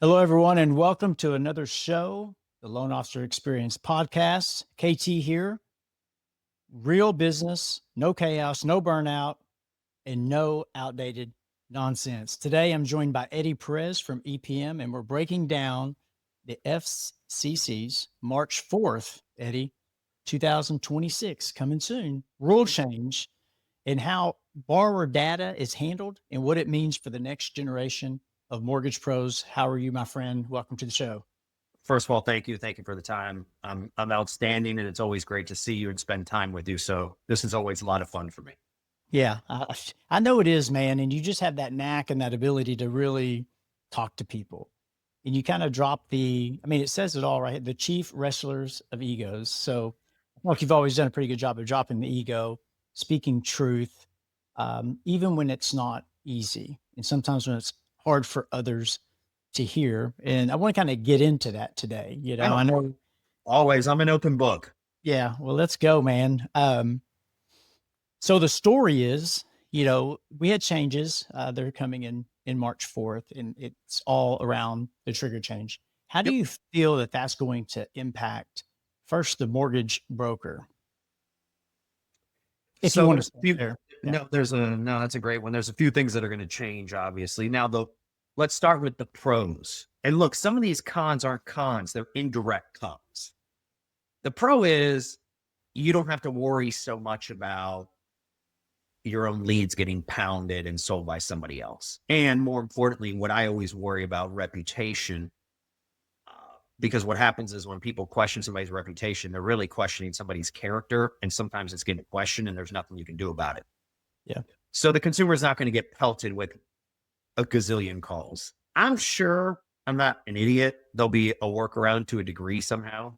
Hello, everyone, and welcome to another show, the Loan Officer Experience Podcast. KT here. Real business, no chaos, no burnout, and no outdated nonsense. Today, I'm joined by Eddy Perez from EPM, and we're breaking down the FCC's March 4th, Eddy, 2026, coming soon, rule change, and how borrower data is handled and what it means for the next generation of mortgage pros. How are you, my friend? Welcome to the show. First of all, thank you. Thank you for the time. I'm outstanding, and it's always great to see you and spend time with you. So this is always a lot of fun for me. Yeah, I know it is, man. And you just have that knack and that ability to really talk to people. And you kind of drop it says it all, right? The chief wrestlers of egos. So, look, you've always done a pretty good job of dropping the ego, speaking truth, even when it's not easy. And sometimes when it's hard for others to hear. And I want to kind of get into that today. I know. Always, I'm an open book. Yeah. Well, let's go, man. So the story is, we had changes. They're coming in March 4th, and it's all around the trigger change. How do Yep. you feel that that's going to impact first the mortgage broker? If you So want to there's a start few. there. Yeah. No, that's a great one. There's a few things that are going to change, obviously. Let's start with the pros. And look, some of these cons aren't cons; they're indirect cons. The pro is you don't have to worry so much about your own leads getting pounded and sold by somebody else. And more importantly, what I always worry about reputation, because what happens is when people question somebody's reputation, they're really questioning somebody's character. And sometimes it's getting questioned and there's nothing you can do about it. Yeah. So the consumer is not going to get pelted with a gazillion calls. I'm sure I'm not an idiot. There'll be a workaround to a degree somehow.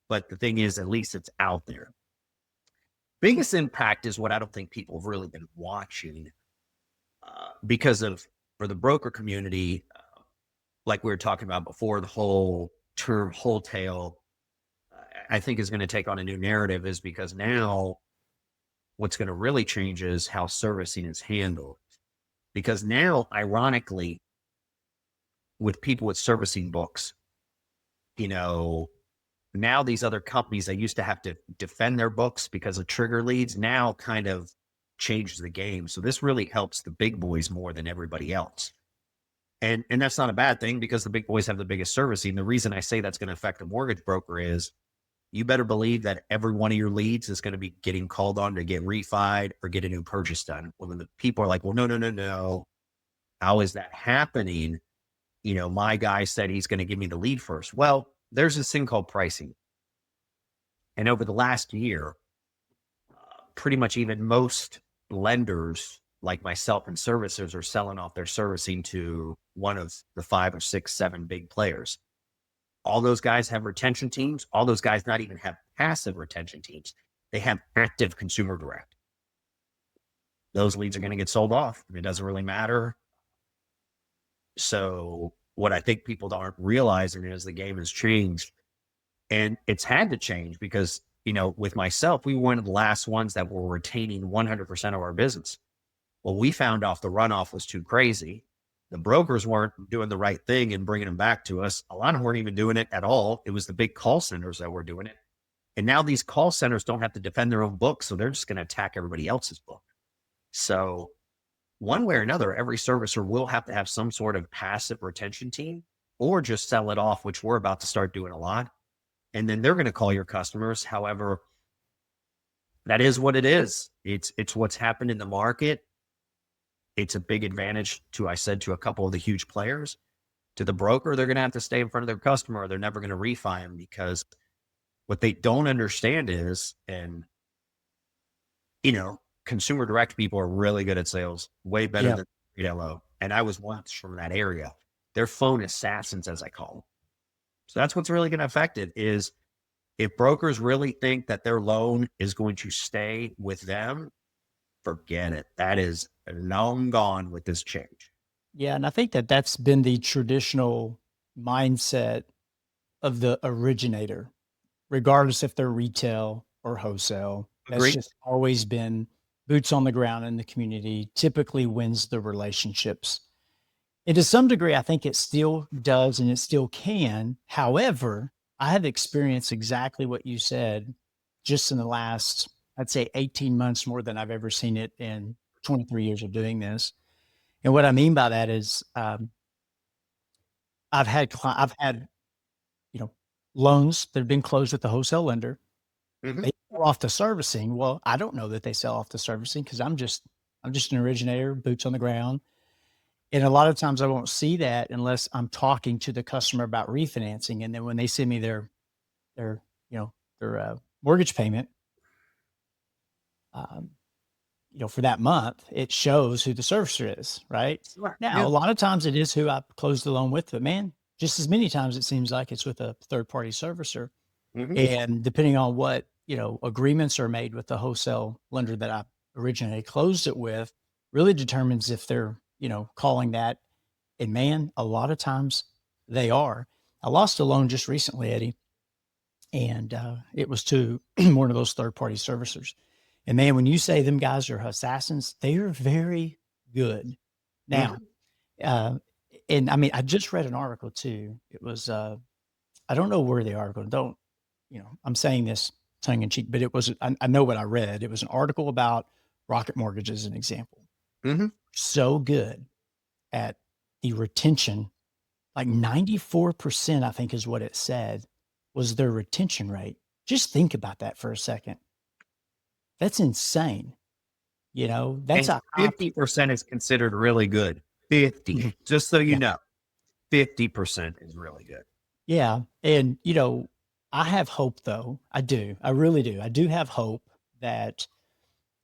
But the thing is, at least it's out there. Biggest impact is what I don't think people have really been watching because of, for the broker community, like we were talking about before, the whole term wholesale, I think is going to take on a new narrative is because now what's going to really change is how servicing is handled. Because now, ironically, with people with servicing books, now these other companies that used to have to defend their books because of trigger leads now kind of changed the game. So this really helps the big boys more than everybody else. And that's not a bad thing because the big boys have the biggest servicing. The reason I say that's going to affect a mortgage broker is you better believe that every one of your leads is going to be getting called on to get refied or get a new purchase done. Well, then the people are like, well, no. How is that happening? My guy said he's going to give me the lead first. Well, there's this thing called pricing. And over the last year, pretty much even most lenders like myself and servicers are selling off their servicing to one of the 5 or 6, 7 big players. All those guys have retention teams. All those guys not even have passive retention teams. They have active consumer direct. Those leads are going to get sold off. It doesn't really matter. So what I think people aren't realizing is the game has changed, and it's had to change because, with myself, we were one of the last ones that were retaining 100% of our business. Well, we found off the runoff was too crazy. The brokers weren't doing the right thing and bringing them back to us. A lot of them weren't even doing it at all. It was the big call centers that were doing it. And now these call centers don't have to defend their own book. So they're just going to attack everybody else's book. So one way or another, every servicer will have to have some sort of passive retention team or just sell it off, which we're about to start doing a lot. And then they're going to call your customers. However, that is what it is. It's what's happened in the market. It's a big advantage to a couple of the huge players. To the broker, they're going to have to stay in front of their customer. Or they're never going to refi them because what they don't understand is, and consumer direct people are really good at sales, way better than LO. And I was once from that area. They're phone assassins, as I call them. So that's what's really going to affect it is if brokers really think that their loan is going to stay with them, forget it. That is long gone with this change. Yeah. And I think that that's been the traditional mindset of the originator, regardless if they're retail or wholesale. That's Agree? just always been boots on the ground in the community, typically wins the relationships. And to some degree, I think it still does and it still can. However, I have experienced exactly what you said just in the last, I'd say 18 months more than I've ever seen it in 23 years of doing this. And what I mean by that is, I've had, you know, loans that have been closed with the wholesale lender. Hmm. They sell off the servicing. Well, I don't know that they sell off the servicing because I'm just an originator, boots on the ground. And a lot of times I won't see that unless I'm talking to the customer about refinancing. And then when they send me their, you know, their mortgage payment, um, for that month, it shows who the servicer is, right? Sure. Now, Yeah. a lot of times it is who I closed the loan with, but man, just as many times it seems like it's with a third party servicer. Hmm. And depending on what, agreements are made with the wholesale lender that I originally closed it with, really determines if they're, calling that. And man, a lot of times they are. I lost a loan just recently, Eddie, and it was to one of those third party servicers. And man, when you say them guys are assassins, they are very good. Now, Hmm. uh, and I mean, I just read an article too. It was, I don't know where the article, don't, I'm saying this tongue in cheek, but it was, I know what I read. It was an article about Rocket Mortgage as an example. Hmm. So good at the retention, like 94%, I think is what it said, was their retention rate. Just think about that for a second. That's insane. That's And a high. 50% is considered really good. 50, Mhm. just so you Yeah. know, 50% is really good. Yeah. And, I have hope though. I do. I really do. I do have hope that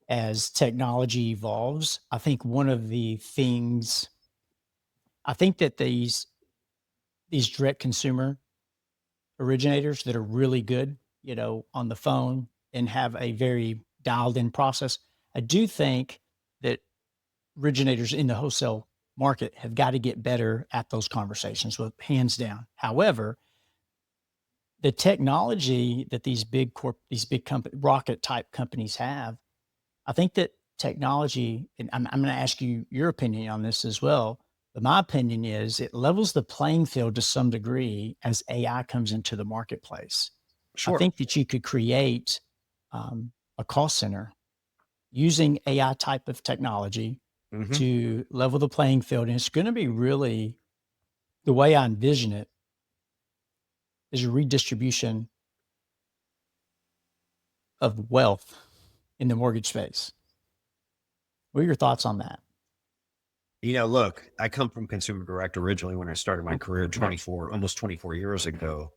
as technology evolves, I think one of the things, I think that these direct consumer originators that are really good, on the phone and have a very dialed in process. I do think that originators in the wholesale market have got to get better at those conversations with hands down. However, the technology that these big company, rocket type companies have, I think that technology, and I'm going to ask you your opinion on this as well. But my opinion is it levels the playing field to some degree as AI comes into the marketplace. I Sure. think that you could create a call center using AI type of technology Hmm. to level the playing field. And it's going to be really the way I envision it is a redistribution of wealth in the mortgage space. What are your thoughts on that? Look, I come from consumer direct originally when I started my career 24, almost 24 years ago.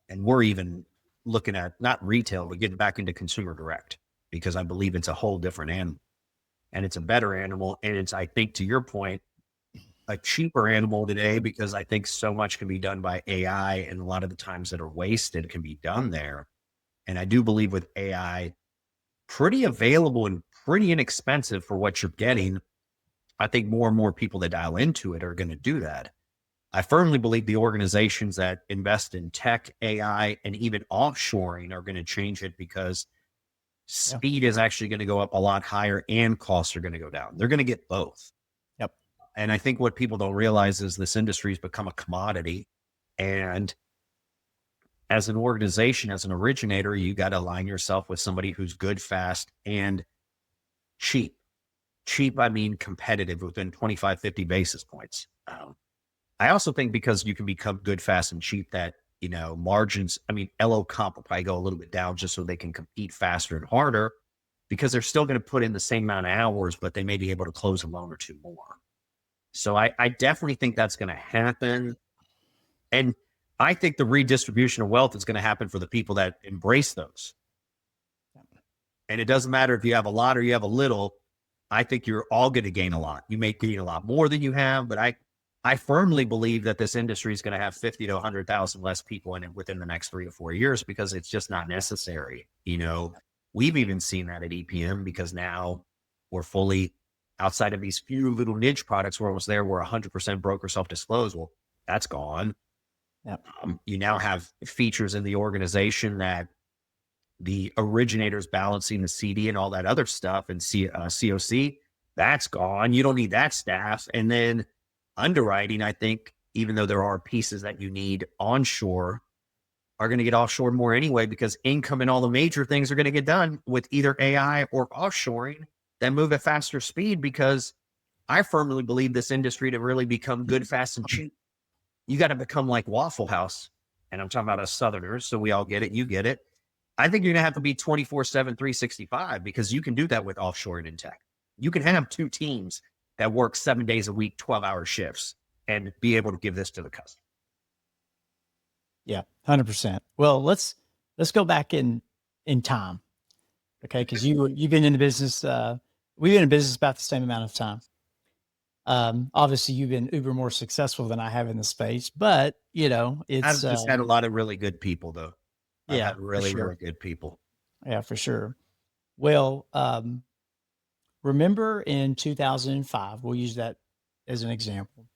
And we're even looking at not retail, but getting back into consumer direct because I believe it's a whole different animal and it's a better animal. And it's, I think, to your point, a cheaper animal today because I think so much can be done by AI and a lot of the times that are wasted can be done there. And I do believe with AI, pretty available and pretty inexpensive for what you're getting. I think more and more people that dial into it are going to do that. I firmly believe the organizations that invest in tech, AI, and even offshoring are going to change it because Yeah. speed is actually going to go up a lot higher and costs are going to go down. They're going to get both. Yep. And I think what people don't realize is this industry has become a commodity. And as an organization, as an originator, you got to align yourself with somebody who's good, fast, and cheap. Cheap, I mean competitive within 25, 50 basis points. I also think because you can become good, fast, and cheap that, margins, I mean, LO comp will probably go a little bit down just so they can compete faster and harder because they're still going to put in the same amount of hours, but they may be able to close a loan or two more. So I definitely think that's going to happen. And I think the redistribution of wealth is going to happen for the people that embrace those. And it doesn't matter if you have a lot or you have a little. I think you're all going to gain a lot. You may gain a lot more than you have, but I firmly believe that this industry is going to have 50 to 100,000 less people in it within the next 3 to 4 years because it's just not necessary. We've even seen that at EPM because now we're fully outside of these few little niche products. We're almost there. We're 100% broker self-disclose. Well, that's gone. Yep. You now have features in the organization that the originators balancing the CD and all that other stuff and COC, that's gone. You don't need that staff. And then underwriting, I think, even though there are pieces that you need onshore, are going to get offshore more anyway, because income and all the major things are going to get done with either AI or offshoring that move at faster speed. Because I firmly believe this industry to really become good, fast, and cheap, you got to become like Waffle House. And I'm talking about us Southerners, so we all get it. You get it. I think you're going to have to be 24/7, 365, because you can do that with offshoring in tech. You can have two teams that work 7 days a week, 12-hour shifts, and be able to give this to the customer. Yeah, 100%. Well, let's go back in time, okay? Because you've been in the business. We've been in business about the same amount of time. Obviously, you've been uber more successful than I have in the space, but I've it's just had a lot of really good people, though. I've yeah, had for really, sure. really good people. Yeah, for sure. Well, remember in 2005, we'll use that as an example.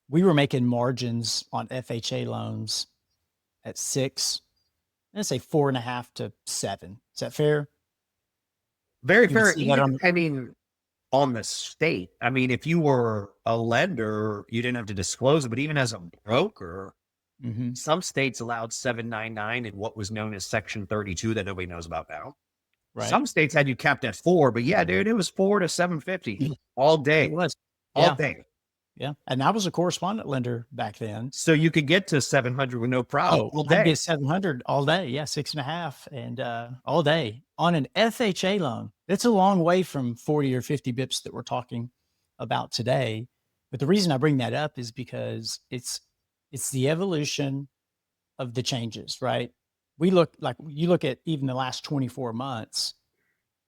We were making margins on FHA loans at 6, let's say 4.5 to 7. Is that fair? Very You would fair. see that Even, on. I mean, on the state, I mean, if you were a lender, you didn't have to disclose it, but even as a broker, Mhm. some states allowed 799 in what was known as Section 32 that nobody knows about now. Right. Some states had you capped at 4, but yeah, dude, it was 4 to 750 all It day, was. all Yeah. day. Yeah. And I was a correspondent lender back then. So you could get to 700 with no problem Oh, all I'd day. get 700 all day. Yeah, 6.5 and all day on an FHA loan. It's a long way from 40 or 50 bips that we're talking about today. But the reason I bring that up is because it's the evolution of the changes, right? We look like you look at even the last 24 months,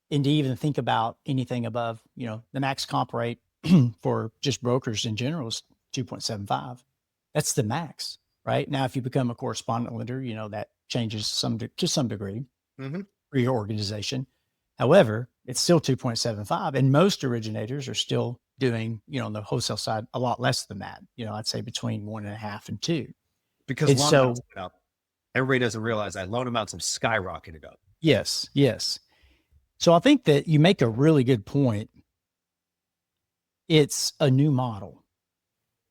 and to even think about anything above, the max comp rate for just brokers in general is 2.75. That's the max, right? Now, if you become a correspondent lender, that changes to some degree Mhm. for your organization. However, it's still 2.75, and most originators are still doing, on the wholesale side, a lot less than that. I'd say between 1.5 and 2. Because And loan amounts so, went up. Everybody doesn't realize that loan amounts have skyrocketed up. yes, yes. So I think that you make a really good point. It's a new model.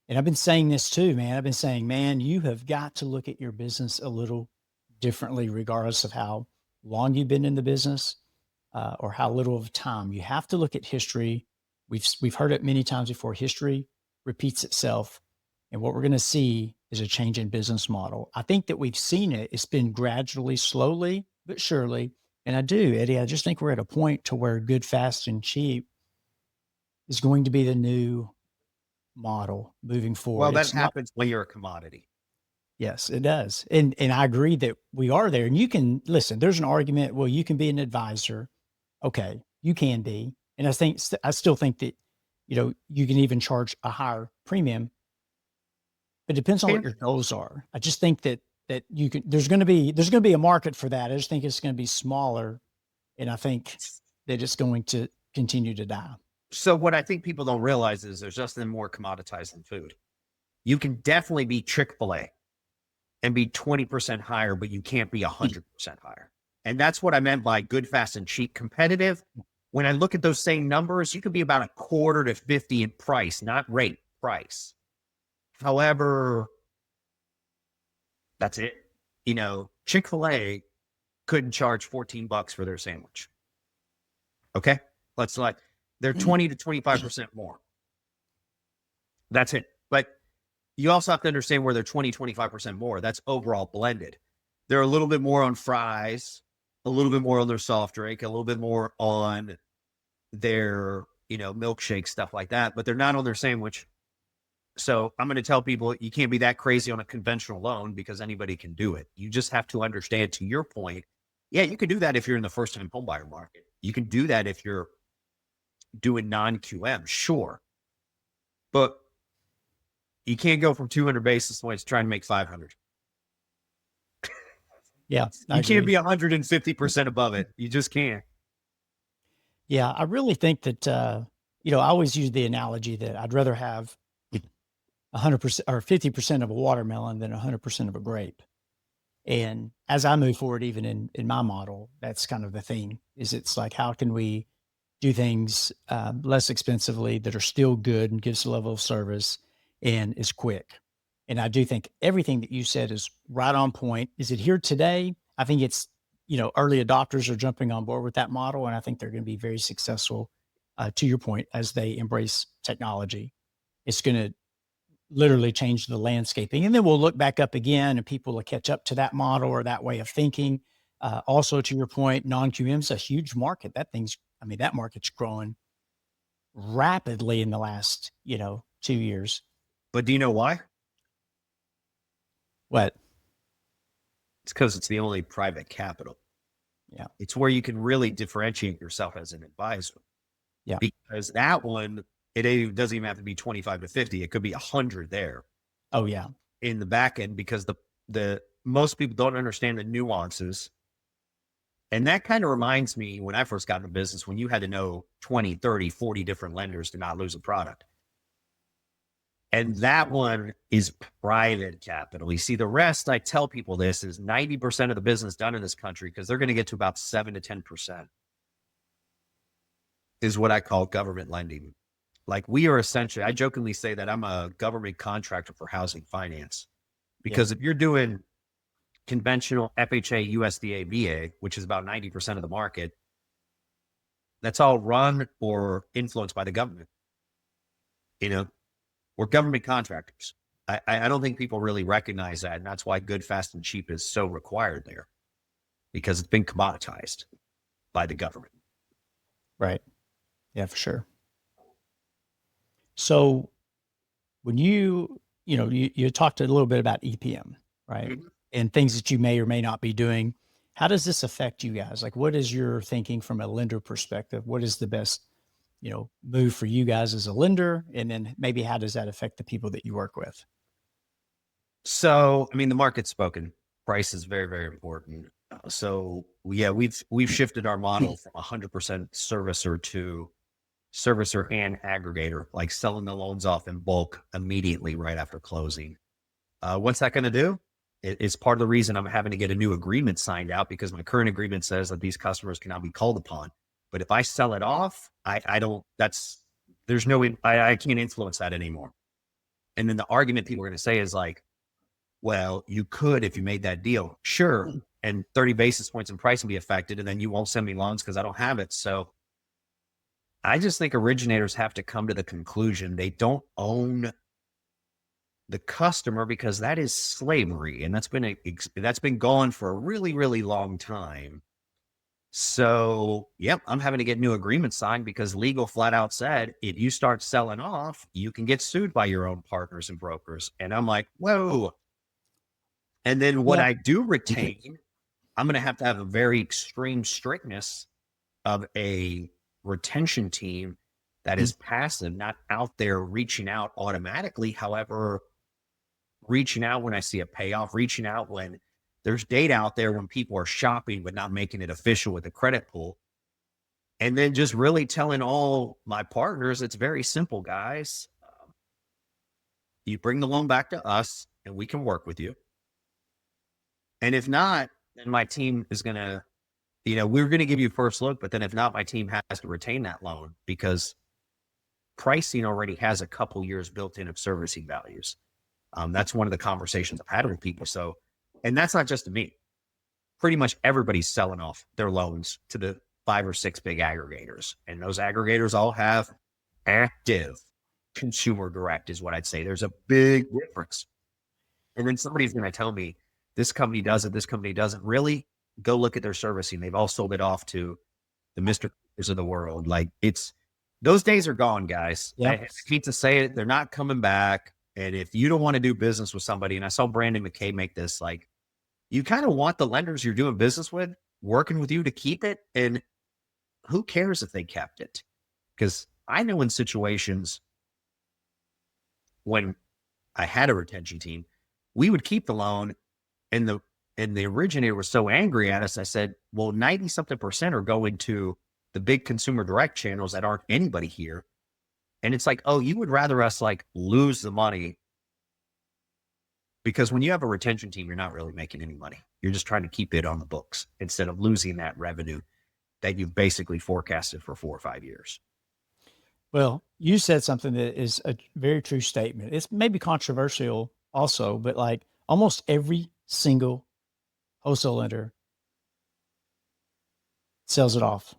And I've been saying this too, man. I've been saying, man, you have got to look at your business a little differently, regardless of how long you've been in the business or how little of time. You have to look at history. We've heard it many times before. History repeats itself, and what we're going to see is a change in business model. I think that we've seen it. It's been gradually, slowly but surely. And I do, Eddie. I just think we're at a point to where good, fast, and cheap is going to be the new model moving Well, forward. that It's not. happens when you're a commodity. Yes, it does. And I agree that we are there. And you can listen, there's an argument, well, you can be an advisor. Okay, you can be. And I still think that, you can even charge a higher premium, but it depends on what And your goals are. I just think that you can there's going to be a market for that. I just think it's going to be smaller, and I think that it's going to continue to die. so what I think people don't realize is there's just more commoditized than food. You can definitely be Chick-fil-A and be 20% higher, but you can't be 100% higher. And that's what I meant by good, fast, and cheap competitive. When I look at those same numbers, you could be about a quarter to 50 in price, not rate, price. However, that's it. Chick-fil-A couldn't charge 14 bucks for their sandwich. Okay. They're 20 to 25% more. That's it. But you also have to understand where they're 20, 25% more. That's overall blended. They're a little bit more on fries, a little bit more on their soft drink, a little bit more on their, milkshake, stuff like that, but they're not on their sandwich. So I'm going to tell people you can't be that crazy on a conventional loan because anybody can do it. You just have to understand, to your point. Yeah, you can do that if you're in the first time homebuyer market. You can do that if you're doing non-QM, sure. But you can't go from 200 basis points trying to make 500. Yeah, I You can't agree. be 150% above it. You just can't. Yeah, I really think that I always use the analogy that I'd rather have 100% or 50% of a watermelon than 100% of a grape. And as I move forward, even in my model, that's kind of the thing. Is it's like, how can we do things less expensively that are still good and gives a level of service and is quick. And I do think everything that you said is right on point. Is it here today? I think it's, early adopters are jumping on board with that model. And I think they're going to be very successful, to your point, as they embrace technology. It's going to literally change the landscaping. And then we'll look back up again and people will catch up to that model or that way of thinking. Also, to your point, non-QM is a huge market. That market's growing rapidly in the last, 2 years. But do you know why? What? It's because it's the only private capital. Yeah. It's where you can really differentiate yourself as an advisor. Yeah. Because that one, it doesn't even have to be 25 to 50. It could be 100 there. Oh yeah. In the back end, because the most people don't understand the nuances. And that kind of reminds me when I first got into business, when you had to know 20, 30, 40 different lenders to not lose a product. And that one is private capital. You see, the rest, I tell people this, is 90% of the business done in this country, because they're going to get to about 7 to 10%, is what I call government lending. Like, we are essentially, I jokingly say that I'm a government contractor for housing finance, because if you're doing conventional FHA, USDA, VA, which is about 90% of the market, that's all run or influenced by the government. We're government contractors. I don't think people really recognize that. And that's why good, fast, and cheap is so required there, because it's been commoditized by the government. Right. Yeah, for sure. So when you talked a little bit about EPM, right? Mm-hmm. And things that you may or may not be doing. How does this affect you guys? Like, what is your thinking from a lender perspective? What is the best, move for you guys as a lender? And then maybe how does that affect the people that you work with? So, the market's spoken. Price is very, very important. So yeah, we've shifted our model from 100% servicer to servicer and aggregator, like selling the loans off in bulk immediately right after closing. What's that going to do? It's part of the reason I'm having to get a new agreement signed out, because my current agreement says that these customers cannot be called upon. But if I sell it off, I can't influence that anymore. And then the argument people are going to say is like, well, you could if you made that deal. Sure. And 30 basis points in price will be affected, and then you won't send me loans because I don't have it. So I just think originators have to come to the conclusion they don't own the customer, because that is slavery, and that's been going for a really, really long time. So, yep, I'm having to get new agreements signed, because legal flat out said, if you start selling off, you can get sued by your own partners and brokers. And I'm like, whoa. And then what I do retain, I'm going to have a very extreme strictness of a retention team that is passive, not out there reaching out automatically. However, reaching out when I see a payoff, reaching out when there's data out there, when people are shopping but not making it official with a credit pool. And then just really telling all my partners, it's very simple, guys. You bring the loan back to us and we can work with you. And if not, then my team is going to, we're going to give you first look, but then if not, my team has to retain that loan, because pricing already has a couple years built in of servicing values. That's one of the conversations I've had with people. So, and that's not just me. Pretty much everybody's selling off their loans to the 5 or 6 big aggregators. And those aggregators all have active consumer direct, is what I'd say. There's a big difference. And then somebody's going to tell me, this company does it, this company doesn't. Really? Go look at their servicing. They've all sold it off to the Mr. Coopers of the world. Like, those days are gone, guys. Yeah. I hate to say it, they're not coming back. And if you don't want to do business with somebody, and I saw Brandon McKay make this, like, you kind of want the lenders you're doing business with working with you to keep it. And who cares if they kept it? Because I know in situations when I had a retention team, we would keep the loan, and the originator was so angry at us. I said, well, 90-something% are going to the big consumer direct channels that aren't anybody here. And it's like, oh, you would rather us like lose the money, because when you have a retention team, you're not really making any money. You're just trying to keep it on the books instead of losing that revenue. that you've basically forecasted for 4 or 5 years. Well, you said something that is a very true statement. It's maybe controversial also, but like almost every single wholesale lender sells it off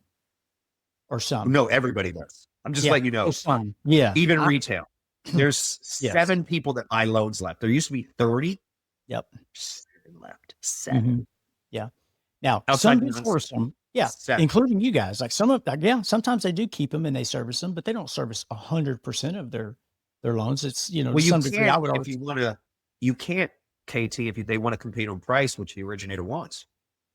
or some. No, everybody does. I'm just Yeah. letting you know, Or some. Yeah. even retail. There's Yes. 7 people that buy loans left. There used to be 30. Yep. 7 left. 7. Mhm. Yeah. Now, some Outside do non-standard. source them. Yeah. 7. Including you guys. Like some of, like, yeah, sometimes they do keep them and they service them, but they don't service 100% of their loans. It's, you know, Well, to you some degree, I can't would if always, you want to. You can't, KT, if they want to compete on price, which the originator wants.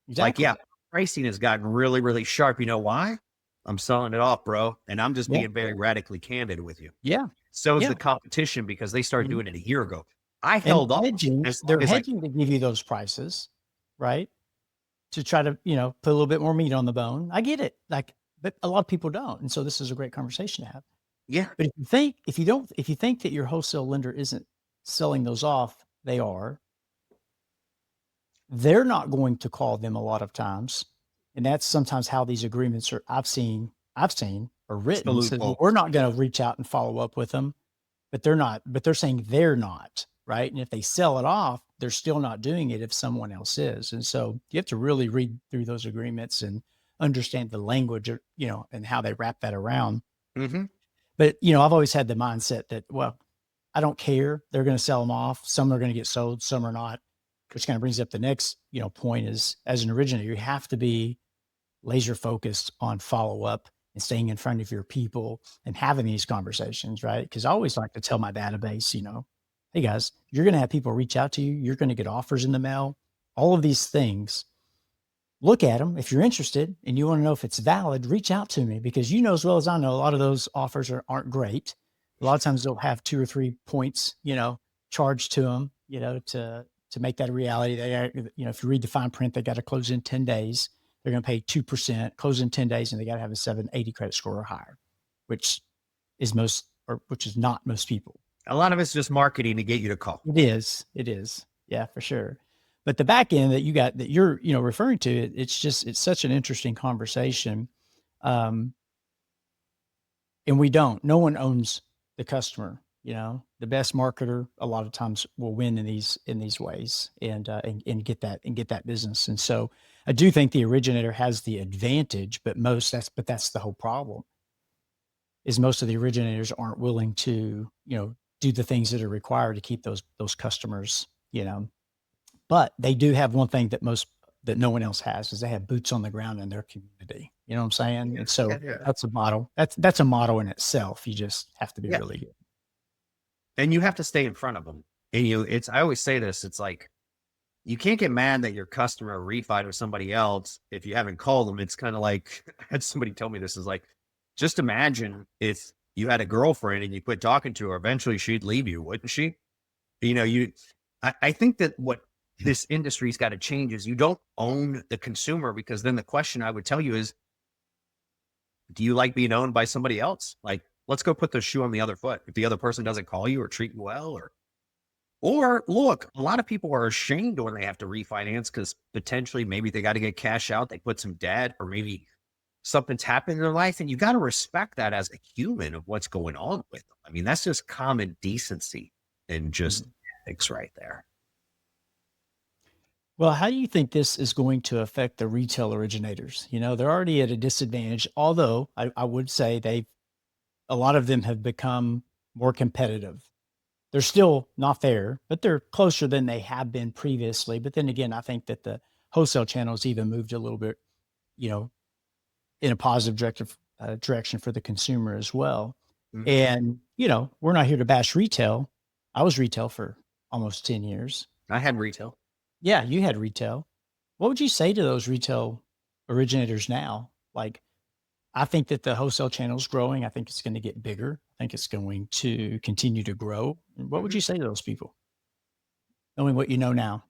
Like, exactly. yeah, pricing has gotten really, really sharp. You know why? I'm selling it off, bro, and I'm just Yeah. being very radically candid with you. Yeah. So is Yeah. the competition because they started Mhm. doing it a year ago. I And held off hedging, as long they're as I. hedging to give you those prices, right? To try to, you know, put a little bit more meat on the bone. I get it. Like, but a lot of people don't. And so this is a great conversation to have. Yeah, But if you think that your wholesale lender isn't selling those off, they are. They're not going to call them a lot of times. And that's sometimes how these agreements are I've seen are it's the written. Says, well, loophole. we're not going to reach out and follow up with them, but they're not, but they're saying they're not, right? And if they sell it off, they're still not doing it if someone else is. And so you have to really read through those agreements and understand the language, you know, and how they wrap that around. Mm-hmm. But, you know, I've always had the mindset that, well, I don't care. They're going to sell them off. Some are going to get sold, some are not, which kind of brings up the next, you know, point is as an originator, you have to be laser focused on follow up and staying in front of your people and having these conversations, right? Because I always like to tell my database, you know, hey guys, you're going to have people reach out to you. You're going to get offers in the mail, all of these things. Look at them. If you're interested and you want to know if it's valid, reach out to me because you know as well as I know, a lot of those offers aren't great. A lot of times they'll have 2 or 3 points, you know, charged to them, you know, to make that a reality. They are, you know, if you read the fine print, they got to close in 10 days. They're going to pay 2%, close in 10 days, and they got to have a 780 credit score or higher, which is which is not most people. A lot of it's just marketing to get you to call. It is. It is. Yeah, for sure. But the back end that you got that you're, you know, referring to, it's such an interesting conversation. Um, and no one owns the customer, you know, the best marketer a lot of times will win in these ways and get that business. And so I do think the originator has the advantage, but that's the whole problem is most of the originators aren't willing to, you know, do the things that are required to keep those customers, you know. But they do have one thing that no one else has is they have boots on the ground in their community. You know what I'm saying? And so Yeah. that's a model. That's a model in itself. You just have to be Yeah. really good. And you have to stay in front of them. And I always say this, it's like, you can't get mad that your customer refied with somebody else if you haven't called them. It's kind of like, I had somebody tell me this is like, just imagine if you had a girlfriend and you quit talking to her, eventually she'd leave you, wouldn't she? You know, I think that what this industry's got to change is you don't own the consumer, because then the question I would tell you is, do you like being owned by somebody else? Like, let's go put the shoe on the other foot. If the other person doesn't call you or treat you well, or look, a lot of people are ashamed when they have to refinance because potentially maybe they got to get cash out. They put some debt, or maybe something's happened in their life. And you got to respect that as a human of what's going on with them. I mean, that's just common decency and just ethics right there. Well, how do you think this is going to affect the retail originators? You know, they're already at a disadvantage, although I would say a lot of them have become more competitive. They're still not there, but they're closer than they have been previously. But then again, I think that the wholesale channels even moved a little bit, you know, in a positive direction for the consumer as well. Mhm. And, you know, we're not here to bash retail. I was retail for almost 10 years. I had retail. Yeah, you had retail. What would you say to those retail originators now? Like, I think that the wholesale channel is growing. I think it's going to get bigger. I think it's going to continue to grow. What would you say to those people, knowing what you know now?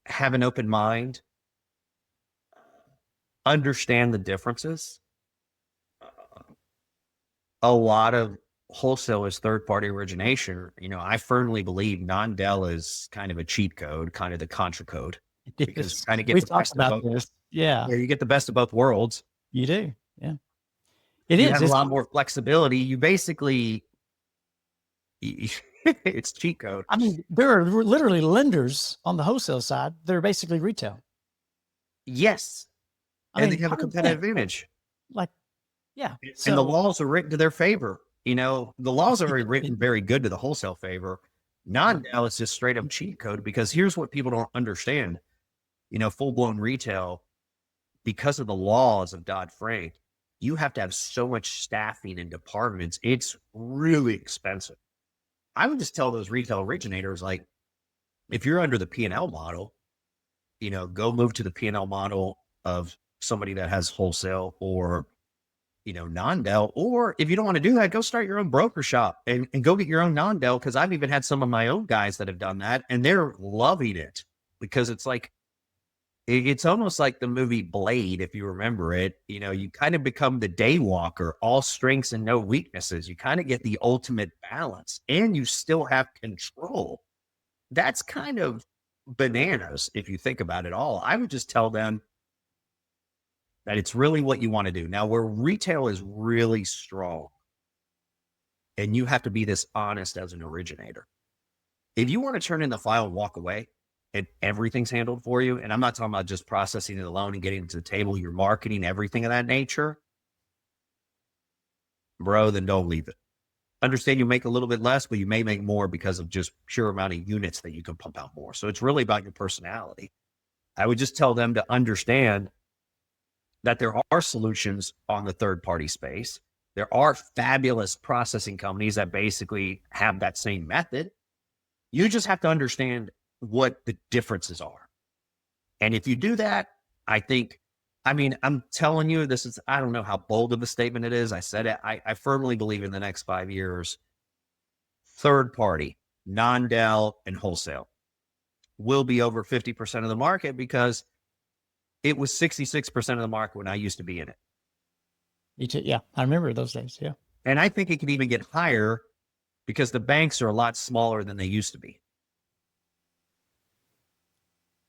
Have an open mind, understand the differences. A lot of wholesale is third party origination. You know, I firmly believe non-del is kind of a cheat code, kind of the contra code, because you kind of get We've the talked best of about both. this. Yeah. Yeah, you get the best of both worlds. You do. Yeah. It You is. have a lot more flexibility. You basically, it's cheat code. I mean, there are literally lenders on the wholesale side that are basically retail. Yes. I And they mean, have a 100%. competitive advantage. Like, yeah. And the So, laws are written to their favor. You know, the laws are written very good to the wholesale favor. Non-Dow is just straight up cheat code because here's what people don't understand. You know, full blown retail, because of the laws of Dodd-Frank, you have to have so much staffing and departments. It's really expensive. I would just tell those retail originators, like, if you're under the P&L model, you know, go move to the P&L model of somebody that has wholesale or, you know, non-Dell. Or if you don't want to do that, go start your own broker shop and go get your own non-Dell. Cause I've even had some of my own guys that have done that and they're loving it because it's like, it's almost like the movie Blade, if you remember it. You know, you kind of become the daywalker, all strengths and no weaknesses. You kind of get the ultimate balance and you still have control. That's kind of bananas if you think about it all. I would just tell them that it's really what you want to do. Now, where retail is really strong, and you have to be this honest as an originator. If you want to turn in the file and walk away and everything's handled for you, and I'm not talking about just processing the loan and getting it to the table, your marketing, everything of that nature, bro, then don't leave it. Understand you make a little bit less, but you may make more because of just pure amount of units that you can pump out more. So it's really about your personality. I would just tell them to understand that there are solutions on the third party space. There are fabulous processing companies that basically have that same method. You just have to understand what the differences are. And if you do that, I think, I mean, I'm telling you, this is, I don't know how bold of a statement it is. I said it. I firmly believe in the next 5 years, third party, non-Dell and wholesale will be over 50% of the market because it was 66% of the market when I used to be in it. yeah, I remember those days. Yeah. And I think it can even get higher because the banks are a lot smaller than they used to be.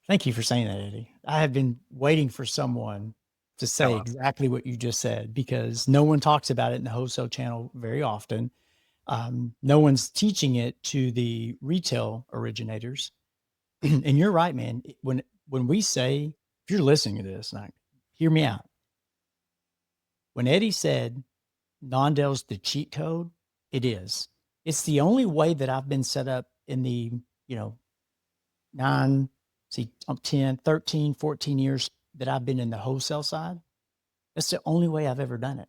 Thank you for saying that, Eddie. I have been waiting for someone to say exactly what you just said because no one talks about it in the wholesale channel very often. No one's teaching it to the retail originators. And you're right, man. When we say, if you're listening to this, like, hear me out. When Eddie said non-Dell's the cheat code, it is. It's the only way that I've been set up in the, you know, 10, 13, 14 years that I've been in the wholesale side. That's the only way I've ever done it.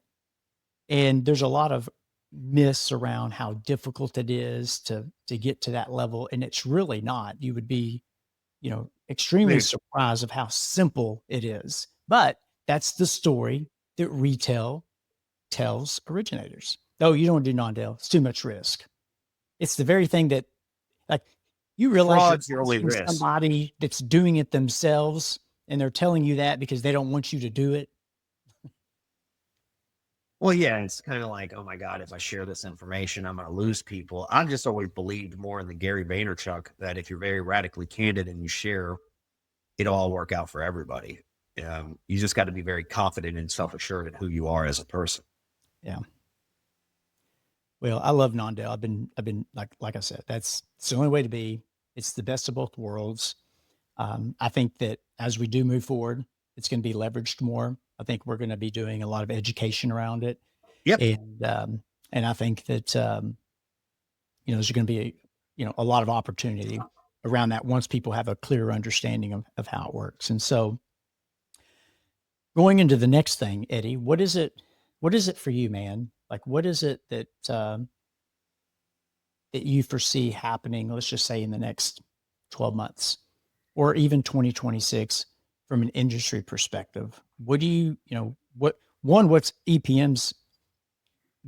And there's a lot of myths around how difficult it is to get to that level. And it's really not. You would be, you know, extremely surprised of how simple it is. But that's the story that retail tells originators. Oh, you don't do non-Dell. It's too much risk. It's the very thing that, like, you realize Fraud's your you're only asking risk. somebody that's doing it themselves and they're telling you that because they don't want you to do it. Well, yeah, it's kind of like, oh my God, if I share this information, I'm going to lose people. I've just always believed more in the Gary Vaynerchuk that if you're very radically candid and you share, it'll all work out for everybody. You just got to be very confident and self-assured in who you are as a person. Yeah. Well, I love non-Dell. I've been like I said, it's the only way to be. It's the best of both worlds. I think that as we do move forward, it's going to be leveraged more. I think we're going to be doing a lot of education around it. Yep. And I think that, you know, there's going to be, a lot of opportunity around that once people have a clear understanding of how it works. And so going into the next thing, Eddie, what is it for you, man? Like, what is it that, that you foresee happening, let's just say in the next 12 months or even 2026 from an industry perspective? What do what's EPM's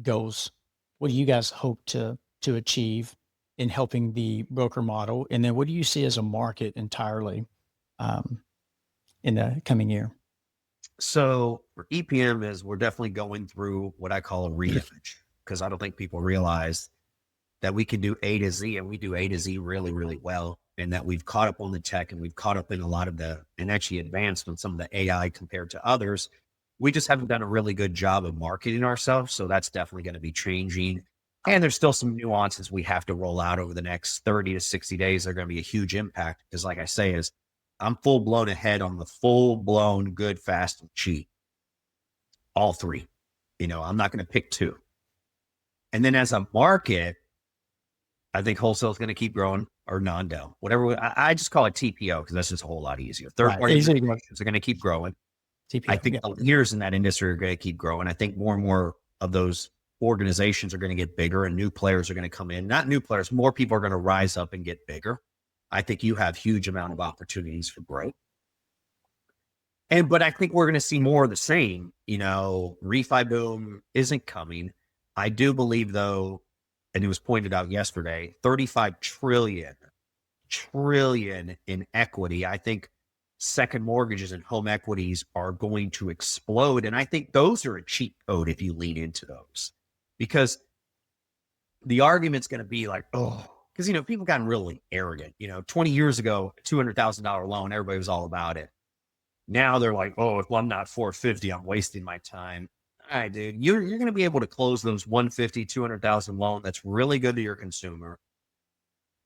goals? What do you guys hope to achieve in helping the broker model? And then what do you see as a market entirely in the coming year? So for EPM is we're definitely going through what I call a reimage because I don't think people realize that we can do A to Z and we do A to Z really, really well. And that we've caught up on the tech and we've caught up in a lot of and actually advanced on some of the AI compared to others. We just haven't done a really good job of marketing ourselves. So that's definitely going to be changing. And there's still some nuances we have to roll out over the next 30 to 60 days. They're going to be a huge impact because, like I say, is I'm full blown ahead on the full blown good, fast, and cheap. All three. I'm not going to pick two. And then as a market, I think wholesale is going to keep growing, or non-del, whatever. I just call it TPO because that's just a whole lot easier. Third-party organizations are going to keep growing. I TPO. think the leaders in that industry are going to keep growing. I think more and more of those organizations are going to get bigger and new players are going to come in. Not new players, more people are going to rise up and get bigger. I think you have huge amount of opportunities for growth. But I think we're going to see more of the same. Refi boom isn't coming. I do believe, though, and it was pointed out yesterday, 35 trillion in equity. I think second mortgages and home equities are going to explode. And I think those are a cheat code if you lean into those, because the argument's going to be like, oh, because, people gotten really arrogant. 20 years ago, $200,000 loan, everybody was all about it. Now they're like, oh, if I'm not 450, I'm wasting my time. All right, dude, you're going to be able to close those 150, 200,000 loan. That's really good to your consumer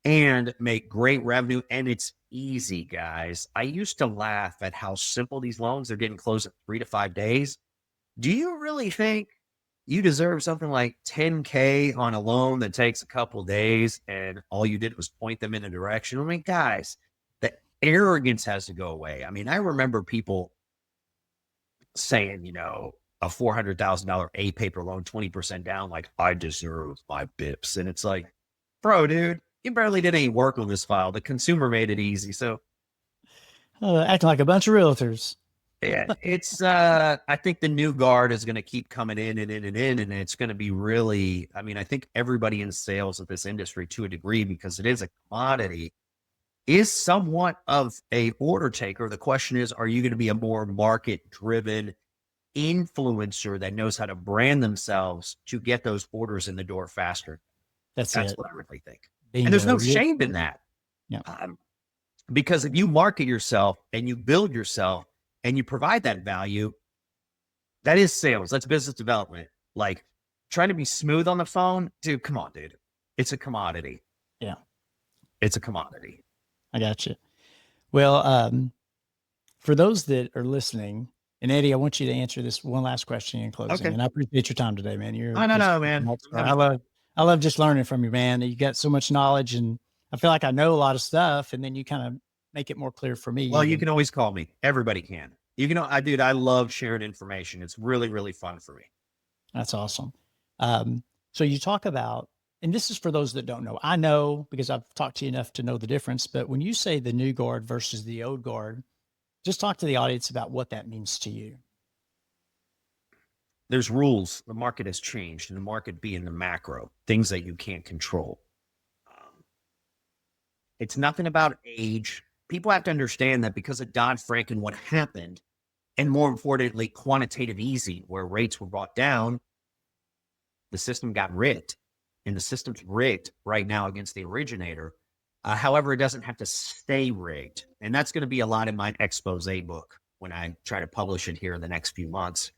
and make great revenue. And it's easy, guys. I used to laugh at how simple these loans are getting closed in 3 to 5 days. Do you really think you deserve something like 10K on a loan that takes a couple of days and all you did was point them in a direction? I mean, guys, the arrogance has to go away. I mean, I remember people saying, a $400,000 A paper loan, 20% down, like, I deserve my bips. And it's like, bro, dude, you barely did any work on this file. The consumer made it easy. So acting like a bunch of realtors. yeah, it's, I think the new guard is going to keep coming in and in and in, and it's going to be really, I think everybody in sales of this industry, to a degree, because it is a commodity, is somewhat of a order taker. The question is, are you going to be a more market driven influencer that knows how to brand themselves to get those orders in the door faster? That's what I really think. Bingo. And there's no shame in that. Yeah. Because if you market yourself and you build yourself and you provide that value, that is sales. That's business development. Like, trying to be smooth on the phone, dude, come on, dude. It's a commodity. Yeah. It's a commodity. I got you. Well, for those that are listening, and Eddie, I want you to answer this one last question in closing. Okay. And I appreciate your time today, man. Man. I love just learning from you, man. You got so much knowledge, and I feel like I know a lot of stuff, and then you kind of make it more clear for me. Well, you can always call me. Everybody can. I love sharing information. It's really, really fun for me. That's awesome. So you talk about, and this is for those that don't know, I know because I've talked to you enough to know the difference, but when you say the new guard versus the old guard, just talk to the audience about what that means to you. There's rules. The market has changed, and the market being the macro, things that you can't control. It's nothing about age. People have to understand that because of Dodd-Frank and what happened, and more importantly, quantitative easing, where rates were brought down, the system got rigged, and the system's rigged right now against the originator. However, it doesn't have to stay rigged. And that's going to be a lot in my expose book when I try to publish it here in the next few months.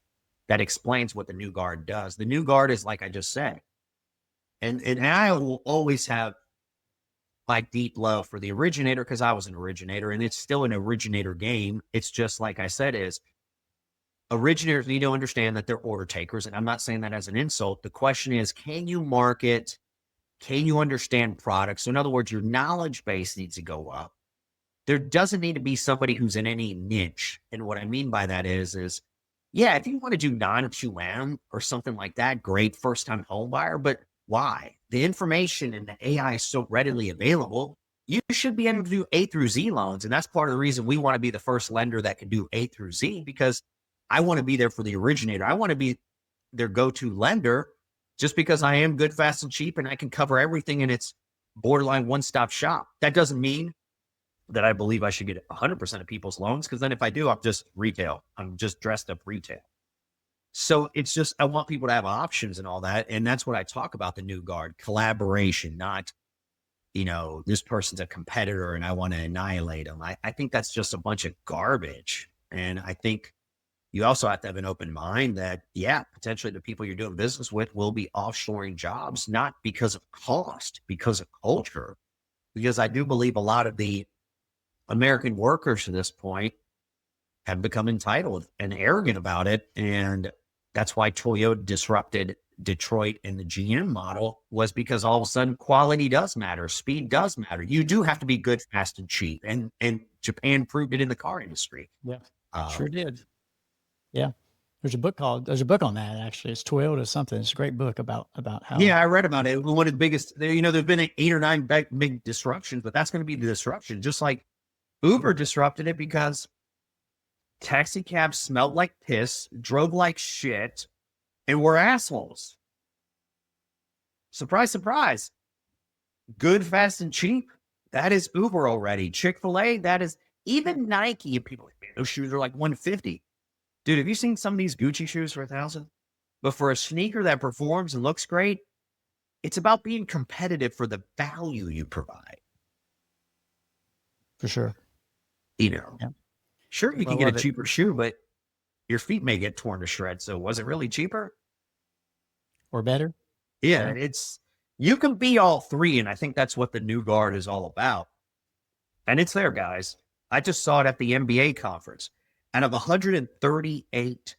That explains what the new guard does. The new guard is, like I just said, and I will always have my deep love for the originator because I was an originator, and it's still an originator game. It's just like I said, is originators need to understand that they're order takers. And I'm not saying that as an insult. The question is, can you market? Can you understand products? So in other words, your knowledge base needs to go up. There doesn't need to be somebody who's in any niche. And what I mean by that is, yeah, if you want to do non-QM or something like that, great, first-time home buyer, but why? The information and the AI is so readily available. You should be able to do A through Z loans. And that's part of the reason we want to be the first lender that can do A through Z, because I want to be there for the originator. I want to be their go-to lender just because I am good, fast, and cheap, and I can cover everything in its borderline one-stop shop. That doesn't mean that I believe I should get 100% of people's loans, because then if I do, I'm just retail. I'm just dressed up retail. So it's just, I want people to have options and all that. And that's what I talk about, the new guard, collaboration, not, this person's a competitor and I want to annihilate them. I think that's just a bunch of garbage. And I think you also have to have an open mind that, yeah, potentially the people you're doing business with will be offshoring jobs, not because of cost, because of culture. Because I do believe a lot of the American workers to this point have become entitled and arrogant about it. And that's why Toyota disrupted Detroit in the GM model, was because all of a sudden quality does matter. Speed does matter. You do have to be good, fast, and cheap. And Japan proved it in the car industry. Yeah, Uh, sure did. Yeah. There's a book on that, actually. It's Toyota something. It's a great book about how. yeah, I read about it. One of the biggest, there's been 8 or 9 big disruptions, but that's going to be the disruption. Just like Uber disrupted it because taxi cabs smelled like piss, drove like shit, and were assholes. Surprise, surprise. Good, fast, and cheap. That is Uber already. Chick-fil-A, that is even Nike. And people are like, man, those shoes are like 150. Dude, have you seen some of these Gucci shoes for 1,000? But for a sneaker that performs and looks great, it's about being competitive for the value you provide. For sure. Yeah. Sure, you can get a it. cheaper shoe, but your feet may get torn to shreds. So was it really cheaper? Or better? Yeah, you can be all three. And I think that's what the new guard is all about. And it's there, guys. I just saw it at the MBA conference. Out of 138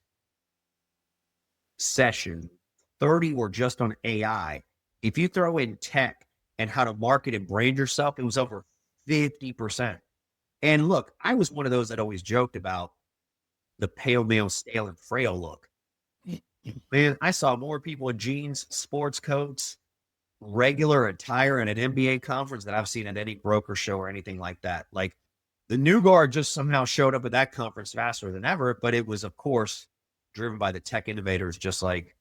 sessions, 30 were just on AI. If you throw in tech and how to market and brand yourself, it was over 50%. And look, I was one of those that always joked about the pale, male, stale, and frail look. Man, I saw more people in jeans, sports coats, regular attire at an MBA conference than I've seen at any broker show or anything like that. Like, the new guard just somehow showed up at that conference faster than ever, but it was, of course, driven by the tech innovators, just like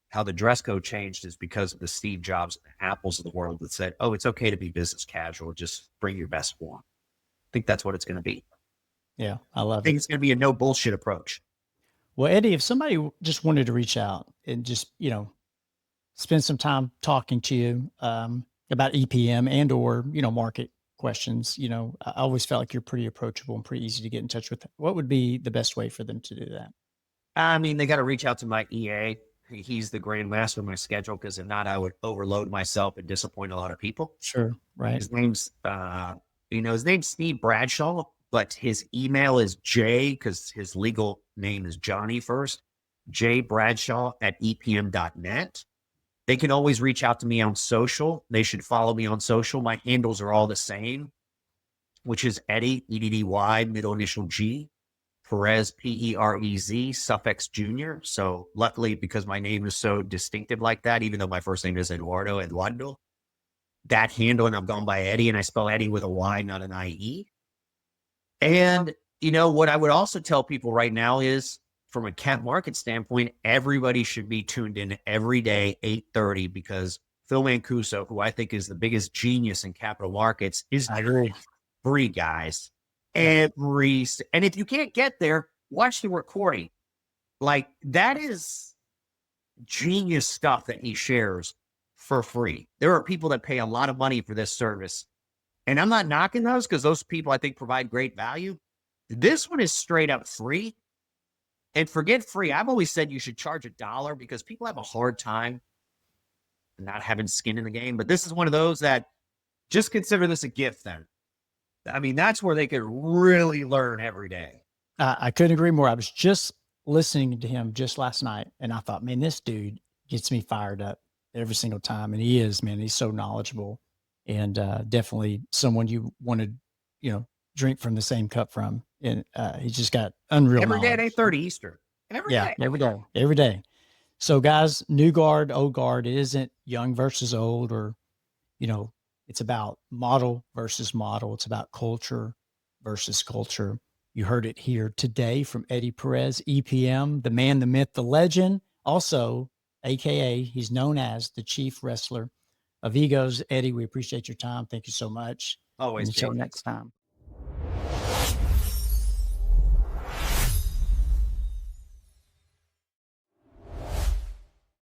how the dress code changed is because of the Steve Jobs and the Apples of the world that said, oh, it's okay to be business casual. Just bring your best form. I think that's what it's going to be. Yeah, I love I think it. it's going to be a no bullshit approach. Well, Eddie, if somebody just wanted to reach out and just, spend some time talking to you about EPM and or, market questions, I always felt like you're pretty approachable and pretty easy to get in touch with. What would be the best way for them to do that? I mean, they got to reach out to my EA. He's the grandmaster of my schedule, because if not, I would overload myself and disappoint a lot of people. Sure. Right. His name's, his name's Steve Bradshaw, but his email is J, because his legal name is Johnny first, jbradshaw@epm.net. They can always reach out to me on social. They should follow me on social. My handles are all the same, which is Eddy, EDDY, middle initial G, Perez, Perez, suffix junior. So luckily, because my name is so distinctive like that, even though my first name is Eduardo, that handle, and I'm going by Eddy, and I spell Eddy with a Y, not an IE. And, what I would also tell people right now is, from a cap market standpoint, everybody should be tuned in every day, 8:30, because Phil Mancuso, who I think is the biggest genius in capital markets, is free, guys. And if you can't get there, watch the recording. Like, that is genius stuff that he shares for free. There are people that pay a lot of money for this service. And I'm not knocking those, because those people, I think, provide great value. This one is straight up free. And forget free. I've always said you should charge $1, because people have a hard time not having skin in the game. But this is one of those that, just consider this a gift then. I mean, that's where they could really learn every day. I couldn't agree more. I was just listening to him just last night, and I thought, man, this dude gets me fired up every single time. And he is, man, he's so knowledgeable, and definitely someone you want to, drink from the same cup from. And he's just got unreal every knowledge. Day at 8:30 Eastern. Every day. Every day. So guys, new guard, old guard, it isn't young versus old, or, it's about model versus model. It's about culture versus culture. You heard it here today from Eddy Perez, EPM, the man, the myth, the legend. Also, AKA, he's known as the chief wrestler of egos. Eddy, we appreciate your time. Thank you so much. Always. Until next time.